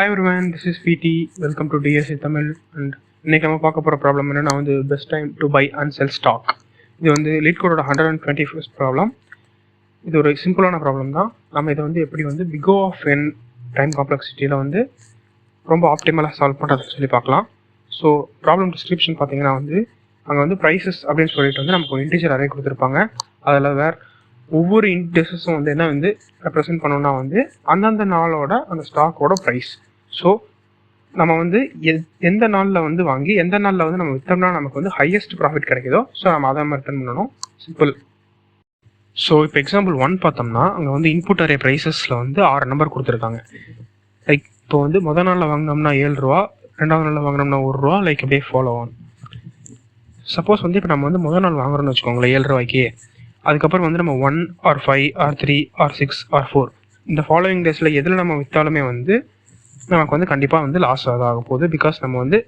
Hi everyone, this is VT. Welcome to DSA Tamil. And இன்னைக்கு நம்ம பார்க்க போகிற ப்ராப்ளம் என்னன்னா வந்து best time to buy and sell stock. இது வந்து லீட் கோடோட 121st ப்ராப்ளம். இது ஒரு சிம்பிளான ப்ராப்ளம் தான். நம்ம இதை வந்து எப்படி வந்து big O of n time காம்ப்ளெக்சிட்டியில் வந்து ரொம்ப ஆப்டிமலாக சால்வ் பண்ணுறதுன்னு சொல்லி பார்க்கலாம். ஸோ ப்ராப்ளம் டிஸ்கிரிப்ஷன் பார்த்தீங்கன்னா வந்து அங்கே வந்து ப்ரைஸஸ் அப்படின்னு சொல்லிட்டு வந்து நமக்கு ஒரு இன்டிஜர் அரே கொடுத்துருப்பாங்க. அதில் ஒவ்வொரு இன்டிஜர்ஸும் வந்து என்ன வந்து ரெப்ரசென்ட் பண்ணோம்னா வந்து அந்தந்த நாளோட அந்த ஸ்டாக்கோட ப்ரைஸ். ஸோ நம்ம வந்து எந்த நாளில் வந்து வாங்கி எந்த நாளில் வந்து நம்ம விற்றோம்னா நமக்கு வந்து ஹையஸ்ட் ப்ராஃபிட் கிடைக்குதோ ஸோ நம்ம அதை மாதிரி ரிட்டர்ன் பண்ணணும். சிம்பிள். ஸோ இப்போ எக்ஸாம்பிள் 1 பார்த்தோம்னா அங்கே வந்து இன்புட் அரே ப்ரைஸஸில் வந்து 6 நம்பர் கொடுத்துருக்காங்க. லைக் இப்போ வந்து முதல் நாளில் வாங்கினோம்னா 7 ரூபா, ரெண்டாவது நாளில் வாங்கினோம்னா 1 ரூபா, லைக் அப்படியே ஃபாலோ ஆன். சப்போஸ் வந்து இப்போ நம்ம வந்து முதல் நாள் வாங்குறோம்னு வச்சுக்கோங்களேன் 7 ரூபாய்க்கு. அதுக்கப்புறம் வந்து நம்ம 1 or 5 or 3 or 6 or 4 இந்த ஃபாலோவிங் டேஸில் எதில் நம்ம விற்றாலுமே வந்து நமக்கு வந்து கண்டிப்பாக வந்து லாஸ் ஆக போகுது. பிகாஸ் நம்ம வந்து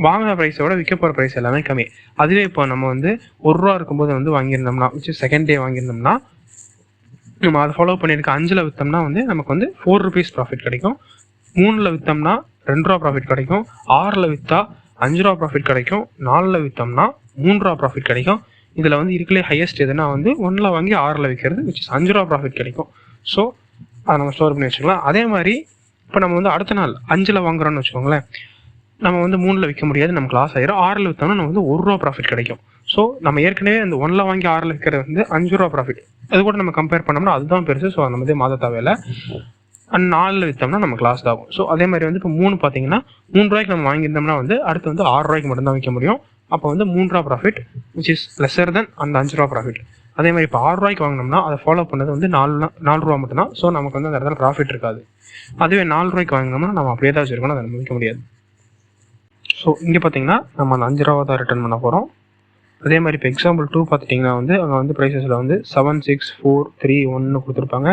வாங்கின ப்ரைஸோட விற்க போகிற ப்ரைஸ் எல்லாமே கம்மி. அதுவே இப்போ நம்ம வந்து 1 ரூபா இருக்கும்போது வந்து வாங்கியிருந்தோம்னா செகண்ட் டே வாங்கியிருந்தோம்னா நம்ம அதை ஃபாலோ பண்ணியிருக்க 5ல் விற்றோம்னா வந்து நமக்கு வந்து 4 rupees ப்ராஃபிட் கிடைக்கும். 3ல் விற்றோம்னா 2 ரூபா ப்ராஃபிட் கிடைக்கும். 6ல் விற்றா 5 ரூபா ப்ராஃபிட் கிடைக்கும். 4ல் விற்றோம்னா 3 ரூபா ப்ராஃபிட் கிடைக்கும். இதில் வந்து இருக்கலே ஹையஸ்ட் எதுனா வந்து 1ல் வாங்கி 6ல் விற்கிறது, which is 5 ரூபா ப்ராஃபிட் கிடைக்கும். ஸோ அதை நம்ம ஸ்டோர் பண்ணி வச்சுக்கலாம். அதே மாதிரி இப்போ நம்ம வந்து அடுத்த நாள் 5ல் வாங்குறோம்னு வச்சுக்கோங்களேன், நம்ம வந்து 3ல் விற்க முடியாது, நமக்கு லாஸ் ஆயிரும். 6ல் விற்றோம்னா நம்ம வந்து 1 ரூபா ப்ராஃபிட் கிடைக்கும். ஸோ நம்ம ஏற்கனவே அந்த 1ல் வாங்கி 6ல் விற்கிறது வந்து 5 ரூபா ப்ராஃபிட். அது கூட நம்ம கம்பேர் பண்ணோம்னா அதுதான் பெருசு. ஸோ நம்ம வந்து மாத தேவையில்லை. அண்ட் 4ல் விற்றோம்னா நமக்கு லாஸ் ஆகும். ஸோ அதே மாதிரி வந்து இப்போ 3 பார்த்தீங்கன்னா 3 ரூபாய்க்கு நம்ம வாங்கியிருந்தோம்னா வந்து அடுத்து வந்து 6 ரூபாய்க்கு மட்டும்தான் விற்க முடியும். அப்போ வந்து 3 ரூபா ப்ராஃபிட், விச் இஸ் லெஸர் தென் அந்த 5 ரூபா ப்ராஃபிட். அதே மாதிரி இப்போ 6 ரூபாய்க்கு வாங்கினோம்னா அதை ஃபாலோ பண்ணது வந்து 4 ரூபா மட்டும்தான். ஸோ நமக்கு வந்து அந்த இடத்துல ப்ராஃபிட் இருக்காது. அதுவே 4 ரூபாய்க்கு வாங்கினோம்னா நம்ம அப்படியே தான் வச்சுருக்கணும், அதை நம்ம விற்க முடியாது. ஸோ இங்கே பார்த்தீங்கன்னா நம்ம அந்த 5 ரூபா தான் ரிட்டர்ன் பண்ண போகிறோம். அதே மாதிரி இப்போ எக்ஸாம்பிள் 2 பார்த்துட்டிங்கன்னா வந்து அங்கே வந்து ப்ரைஸஸில் வந்து 7, 6, 4, 3, 1 கொடுத்துருப்பாங்க.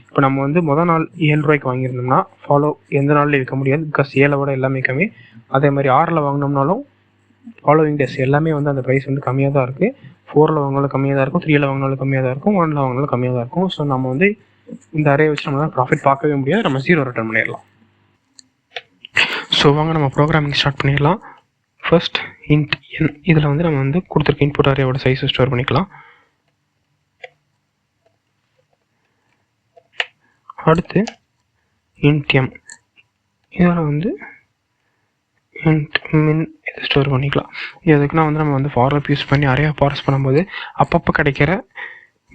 இப்போ நம்ம வந்து முதல் நாள் 7 ரூபாய்க்கு வாங்கியிருந்தோம்னா ஃபாலோ எந்த நாள்லேயும் விற்க முடியாது. பிகாஸ் 7 விட எல்லாமே கம்மி. அதே மாதிரி 6ல் வாங்கினோம்னாலும் ஃபாலோவிங் டேஸ் எல்லாமே வந்து அந்த ப்ரைஸ் வந்து கம்மியாக தான் இருக்குது. 4ல் வாங்கினாலும் கம்மியாக தான் இருக்கும், 3ல் வாங்கினாலும் கம்மியாக தான் இருக்கும், 1ல் வாங்கினாலும் கம்மியாக தான் இருக்கும். ஸோ நம்ம வந்து இந்த அரே வச்சு நம்மளால் ப்ராஃபிட் பார்க்கவே முடியாது, நம்ம 0 ரிட்டர்ன் பண்ணிடலாம். ஸோ வாங்க நம்ம ப்ரோக்ராமிங் ஸ்டார்ட் பண்ணிடலாம். ஃபர்ஸ்ட் int n, இதில் வந்து நம்ம வந்து கொடுத்துருக்க இன்புட் அரேயோட சைஸை ஸ்டோர் பண்ணிக்கலாம். அடுத்து int m, இதில் வந்து int min இதை ஸ்டோர் பண்ணிக்கலாம். எதுக்குன்னா வந்து நம்ம வந்து ஃபார் லூப் யூஸ் பண்ணி அரே பார்ஸ் பண்ணும்போது அப்பப்போ கிடைக்கிற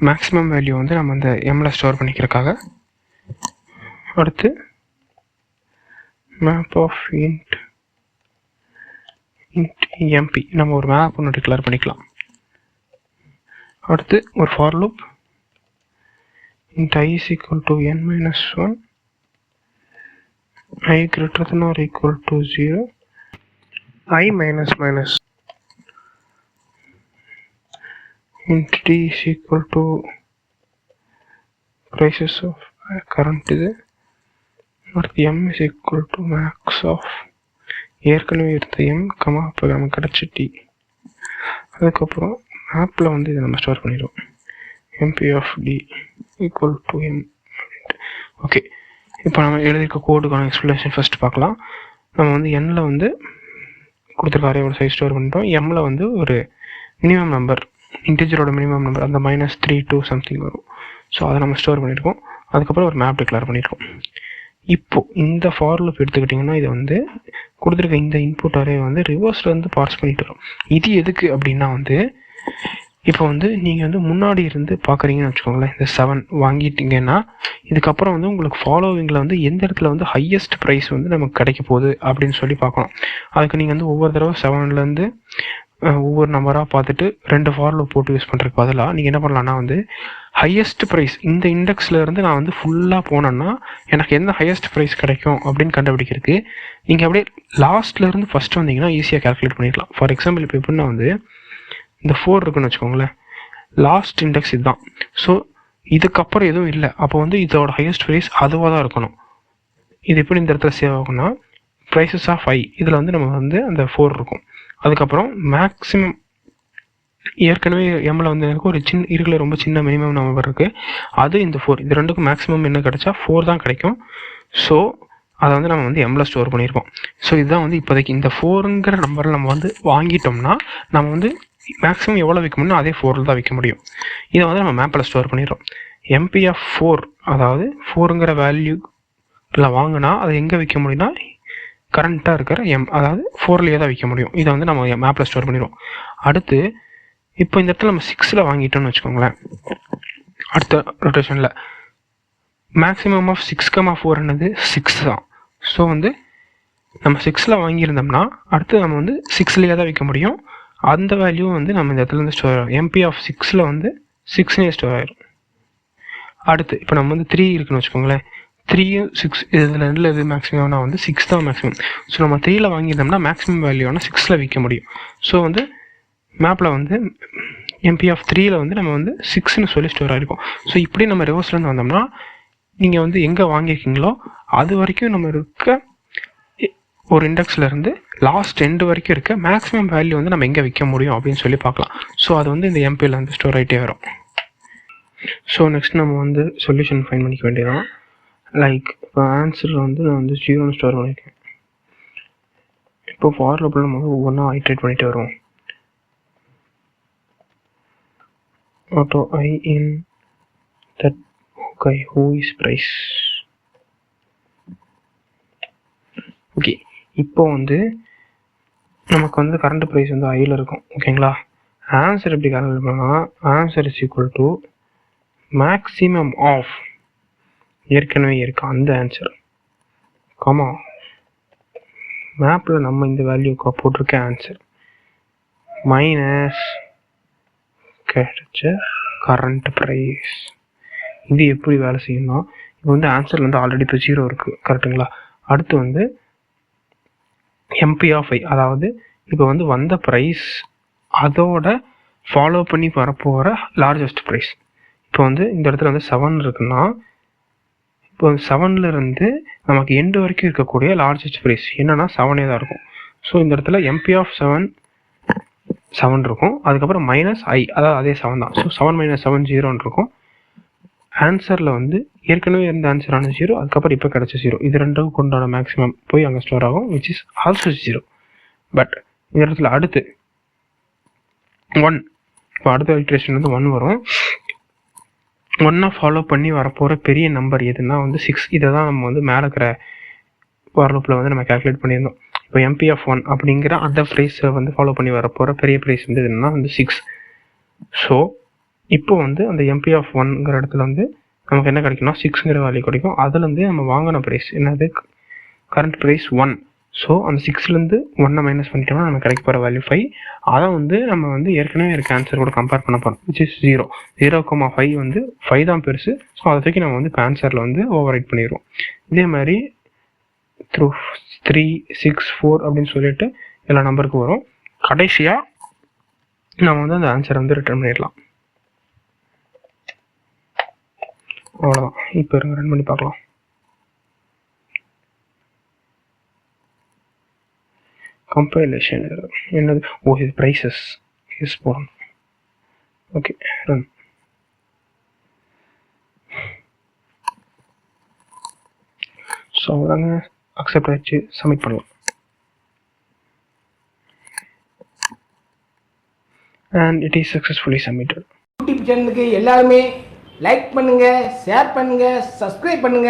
மேக்ஸிமம் வேல்யூ வந்து நம்ம இந்த எம்மில் ஸ்டோர் பண்ணிக்கிறதுக்காக. அடுத்து மேப் ஆஃப் int mp, நம்ம ஒரு மேப் ஒன்று டிக்ளேர் பண்ணிக்கலாம். அடுத்து ஒரு for loop int I is equal to n minus 1, I greater than or equal to 0, I minus minus, int d is equal to prices of current இது. அடுத்து m is equal to max of ஏற்கனவே எடுத்த m, இப்போ நமக்கு கிடச்சி t. அதுக்கப்புறம் மேப்பில் வந்து இதை நம்ம ஸ்டோர் பண்ணிடுவோம். mp of d equal to m. Okay, இப்போ நம்ம எழுதியிருக்க கோடுக்கான எக்ஸ்பிளேஷன் ஃபர்ஸ்ட் பார்க்கலாம். நம்ம வந்து n-ல் வந்து கொடுத்துருக்க அரேயோட சைஸ் ஸ்டோர் பண்ணிட்டோம். m-ல் வந்து ஒரு மினிமம் நம்பர், இன்டிஜரோட மினிமம் நம்பர், அந்த -3 சம்திங் வரும். ஸோ அதை நம்ம ஸ்டோர் பண்ணியிருக்கோம். அதுக்கப்புறம் ஒரு மேப் டிக்ளேர் பண்ணியிருக்கோம். இப்போது இந்த ஃபார் லூப் எடுத்துக்கிட்டிங்கன்னா இதை வந்து கொடுத்துருக்க இந்த இன்புட் அரே வந்து ரிவர்ஸில் வந்து பார்ஸ் பண்ணிட்டு வரும். இது எதுக்கு அப்படின்னா வந்து இப்போ வந்து நீங்கள் வந்து முன்னாடி இருந்து பார்க்குறீங்கன்னு வச்சுக்கோங்களேன், இந்த 7 வாங்கிட்டீங்கன்னா இதுக்கப்புறம் வந்து உங்களுக்கு ஃபாலோவிங்கில் வந்து எந்த இடத்துல வந்து ஹையஸ்ட் ப்ரைஸ் வந்து நமக்கு கிடைக்க போகுது அப்படின்னு சொல்லி பார்க்கணும். அதுக்கு நீங்கள் வந்து ஒவ்வொரு தடவை 7லேருந்து ஒவ்வொரு நம்பராக பார்த்துட்டு 2 ஃபார் லூப் போட்டு யூஸ் பண்ணுறதுக்கு பதிலாக நீங்கள் என்ன பண்ணலான்னா வந்து ஹையஸ்ட் ப்ரைஸ் இந்த இண்டெக்ஸில் இருந்து நான் வந்து ஃபுல்லாக போனேன்னா எனக்கு எந்த ஹையஸ்ட் ப்ரைஸ் கிடைக்கும் அப்படின்னு கண்டுபிடிக்கிறதுக்கு நீங்கள் அப்படியே லாஸ்ட்லேருந்து ஃபஸ்ட்டு வந்தீங்கன்னா ஈஸியாக கால்குலேட் பண்ணிடலாம். ஃபார் எக்ஸாம்பிள் இப்போ எப்படின்னா வந்து இந்த 4 இருக்குன்னு வச்சுக்கோங்களேன், லாஸ்ட் இண்டெக்ஸ் இதுதான். ஸோ இதுக்கப்புறம் எதுவும் இல்லை, அப்போ வந்து இதோட ஹையஸ்ட் ப்ரைஸ் அதுவாக தான் இருக்கணும். இது எப்படி இந்த இடத்துல சேவ் ஆகும்னா ப்ரைஸஸ் ஆஃப் i, இதில் வந்து நம்ம வந்து அந்த 4 இருக்கும். அதுக்கப்புறம் மேக்ஸிமம் ஏற்கனவே எம்மில் வந்து எனக்கு ஒரு இருக்கிற ரொம்ப சின்ன மினிமம் நம்பர் இருக்குது, அது இந்த 4. இது ரெண்டுக்கும் மேக்ஸிமம் என்ன கிடைச்சா 4 தான் கிடைக்கும். ஸோ அதை வந்து நம்ம வந்து எம்மில் ஸ்டோர் பண்ணியிருப்போம். ஸோ இதுதான் வந்து இப்போதைக்கு இந்த 4ங்கிற நம்பரில் நம்ம வந்து வாங்கிட்டோம்னா நம்ம வந்து மேக்ஸிமம் எவ்வளோ விற்க முடியும் அதே 4 தான் விற்க முடியும். இதை வந்து நம்ம மேப்பில் ஸ்டோர் பண்ணிடுறோம். எம்பி ஆஃப் 4 அதாவது 4ங்கிற வேல்யூவில் வாங்கினா அதை எங்கே விற்க முடியும்னா கரண்ட்டாக இருக்கிற அதாவது 4லேயே தான் விற்க முடியும். இதை வந்து நம்ம மேப்பில் ஸ்டோர் பண்ணிடுவோம். அடுத்து இப்போ இந்த இடத்துல நம்ம 6ல் வாங்கிட்டோம்னு வச்சுக்கோங்களேன். அடுத்த ரொட்டேஷனில் மேக்ஸிமம் ஆஃப் 6,4 என்னது 6 தான். ஸோ வந்து நம்ம 6ல் வாங்கியிருந்தோம்னா அடுத்து நம்ம வந்து 6லேயே தான் விற்க முடியும். அந்த வேல்யூ வந்து நம்ம இந்த இடத்துல வந்து ஸ்டோர் ஆகும். எம்பி ஆஃப் 6ல் வந்து 6னே ஸ்டோர் ஆகிடும். அடுத்து இப்போ நம்ம வந்து 3 இருக்குன்னு வச்சுக்கோங்களேன். 3 6 இதில் ரெண்டில் எது மேக்ஸிமம்னா வந்து 6 தான் மேக்ஸிமம். ஸோ நம்ம 3ல் வாங்கியிருந்தோம்னா மேக்ஸிமம் வேல்யூனா 6ல் விற்க முடியும். ஸோ வந்து மேப்பில் வந்து எம்பி ஆஃப் 3ல் வந்து நம்ம வந்து 6ன்னு சொல்லி ஸ்டோர் ஆகிருக்கும். ஸோ இப்படி நம்ம ரிவர்ஸ்லேருந்து வந்தோம்னா நீங்கள் வந்து எங்கே வாங்கியிருக்கீங்களோ அது வரைக்கும் நம்ம இருக்க ஒரு இண்டெக்ஸ்லேருந்து லாஸ்ட் எண்டு வரைக்கும் இருக்க மேக்ஸிமம் வேல்யூ வந்து நம்ம எங்கே விற்க முடியும் அப்படின்னு சொல்லி பார்க்கலாம். ஸோ அது வந்து இந்த எம்பியில் வந்து ஸ்டோர் ஆகிட்டே வரும். ஸோ நெக்ஸ்ட் நம்ம வந்து சொல்யூஷன் ஃபைன் பண்ணிக்க வேண்டியதான். லைக் இப்போ ஆன்சரில் வந்து நான் வந்து 0ன்னு ஸ்டோர் பண்ணியிருக்கேன். இப்போ ஃபார் லூப்பில் நம்ம வந்து ஒவ்வொன்றா ஐட்ரேட் பண்ணிகிட்டே வருவோம். auto I in that guy who is price. Okay, இப்போ வந்து நமக்கு வந்து கரண்ட் ப்ரைஸ் வந்து ஐயில் இருக்கும். ஓகேங்களா, ஆன்சர் எப்படி கால்குலேட் பண்ணால் answer is equal to maximum of ஏற்கனவே இருக்கு அந்த ஆன்சர் காமா மேப்பில் நம்ம இந்த வேல்யூ போட்டிருக்க ஆன்சர் மைனஸ் கிடைச்ச கரண்ட் ப்ரைஸ். இது எப்படி வேலை செய்யணும்னா இப்போ வந்து ஆன்சரில் வந்து ஆல்ரெடி இப்போ 0 இருக்குது கரெக்டுங்களா. அடுத்து வந்து எம்பி ஆஃப் ஐ அதாவது இப்போ வந்து வந்த ப்ரைஸ் அதோட ஃபாலோ பண்ணி வரப்போகிற லார்ஜஸ்ட் ப்ரைஸ். இப்போ வந்து இந்த இடத்துல வந்து 7 இருக்குன்னா இப்போ 7லேருந்து நமக்கு எண்டு வரைக்கும் இருக்கக்கூடிய லார்ஜஸ்ட் ப்ரைஸ் என்னென்னா 7 தான் இருக்கும். ஸோ இந்த இடத்துல எம்பி ஆஃப் 7 இருக்கும். அதுக்கப்புறம் மைனஸ் ஐ அதாவது அதே 7 தான். ஸோ 7 - 7 0ன்னு இருக்கும். ஆன்சரில் வந்து ஏற்கனவே இருந்த ஆன்சரான 0, அதுக்கப்புறம் இப்போ கிடச்ச 0, இது ரெண்டுக்கும் கொண்டான மேக்ஸிமம் போய் அங்கே ஸ்டோர் ஆகும், விச் இஸ் ஆல்சோ 0. பட் இந்த இடத்துல அடுத்து 1, இப்போ அடுத்த இட்ரேஷன் வந்து 1 வரும். 1 ஃபாலோ பண்ணி வரப்போகிற பெரிய நம்பர் எதுனா வந்து 6. இதை தான் நம்ம வந்து மேலே இருக்கிற ஃபார் லூப்பில் வந்து நம்ம கால்குலேட் பண்ணியிருந்தோம். இப்போ எம்பி ஆஃப் 1 அப்படிங்கிற அந்த ப்ரைஸை வந்து ஃபாலோ பண்ணி வரப்போகிற பெரிய ப்ரைஸ் வந்து என்னன்னா வந்து 6. ஸோ இப்போ வந்து அந்த எம்பி ஆஃப் 1ங்கிற இடத்துல வந்து நமக்கு என்ன கிடைக்கும்னா 6ங்கிற வேல்யூ கிடைக்கும். அதுலேருந்து நம்ம வாங்கின ப்ரைஸ் என்னது கரண்ட் ப்ரைஸ் 1. ஸோ அந்த 6லேருந்து 1 மைனஸ் பண்ணிட்டோம்னா நமக்கு கிடைக்க போகிற வேல்யூ 5. அதை வந்து நம்ம வந்து ஏற்கனவே இருக்க ஆன்சர் கூட கம்பேர் பண்ண போகிறோம், விச் இஸ் 0. 0,5 வந்து 5 தான் பெருசு. ஸோ அதை தூக்கி நம்ம வந்து இப்போ ஆன்சரில் வந்து ஓவர் ரைட் பண்ணிடுவோம். இதே மாதிரி த்ரூ 3, 6, 4 அப்படின்னு சொல்லிட்டு எல்லா நம்பருக்கு வரும். கடைசியாக நம்ம வந்து அந்த ஆன்சரை வந்து ரிட்டர்ன் பண்ணிடலாம். அவ்வளோதான். இப்போ ரன் பண்ணி பார்க்கலாம். கம்பைலேஷன் என்னது, இது ப்ரைஸஸ் யூஸ் போகணும். Okay, run. ஸோ அவ்வளோதாங்க, அக்செப்ட் ஆகிடுச்சு, சப்மிட் பண்ணலாம். And it is successfully submitted. YouTube சேனலுக்கு எல்லாருமே லைக் பண்ணுங்க, ஷேர் பண்ணுங்க, சப்ஸ்கிரைப் பண்ணுங்க.